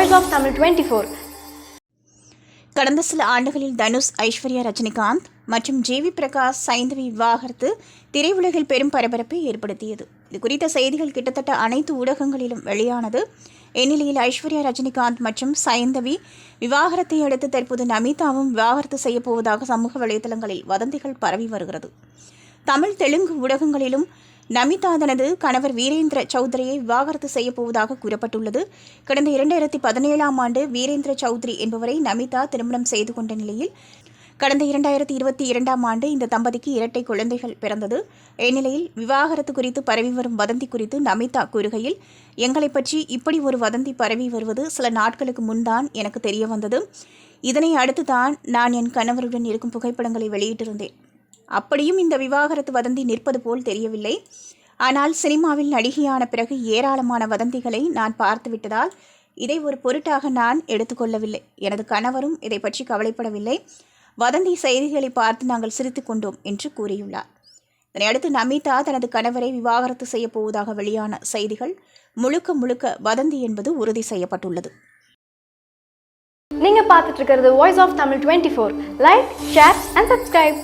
Voice of Tamil 24. கடந்த சில ஆண்டுகளில் தனுஷ், ஐஸ்வர்யா, ரஜினிகாந்த் மற்றும் ஜேவி பிரகாஷ் சைந்தவி விவாகரத்து திரையுலகில் பெரும் பரபரப்பை ஏற்படுத்தியது. இது குறித்த செய்திகள் கிட்டத்தட்ட அனைத்து ஊடகங்களிலும் வெளியானது. இந்நிலையில் ஐஸ்வர்யா, ரஜினிகாந்த் மற்றும் சைந்தவி விவாகரத்தை அடுத்து தற்போது நமீதாவும் விவாகரத்து செய்யப்போவதாக சமூக வலைதளங்களில் வதந்திகள் பரவி வருகிறது. தமிழ், தெலுங்கு ஊடகங்களிலும் நமீதா தனது கணவர் வீரேந்திர சௌத்ரியை விவாகரத்து செய்யப்போவதாக கூறப்பட்டுள்ளது. கடந்த 2017ஆம் ஆண்டு வீரேந்திர சௌத்ரி என்பவரை நமீதா திருமணம் செய்து கொண்ட நிலையில் கடந்த 2022ஆம் ஆண்டு இந்த தம்பதிக்கு இரட்டை குழந்தைகள் பிறந்தது. இந்நிலையில் விவாகரத்து குறித்து பரவி வரும் வதந்தி குறித்து நமீதா கூறுகையில், எங்களை பற்றி இப்படி ஒரு வதந்தி பரவி வருவது சில நாட்களுக்கு முன்தான் எனக்கு தெரிய வந்தது. இதனை அடுத்துதான் நான் என் கணவருடன் இருக்கும் புகைப்படங்களை வெளியிட்டிருந்தேன். அப்படியும் இந்த விவாகரத்து வதந்தி நிற்பது போல் தெரியவில்லை. ஆனால் சினிமாவில் நடிகையான பிறகு ஏராளமான வதந்திகளை நான் பார்த்துவிட்டதால் இதை ஒரு பொருட்டாக நான் எடுத்துக்கொள்ளவில்லை. எனது கணவரும் இதை பற்றி கவலைப்படவில்லை. வதந்தி செய்திகளை பார்த்து நாங்கள் சிரித்து கொண்டோம் என்று கூறியுள்ளார். இதனையடுத்து நமீதா தனது கணவரை விவாகரத்து செய்ய போவதாக வெளியான செய்திகள் முழுக்க முழுக்க வதந்தி என்பது உறுதி செய்யப்பட்டுள்ளது. நீங்க பார்த்துட்டு இருக்கிறது Voice of Tamil 24. Like, share and subscribe.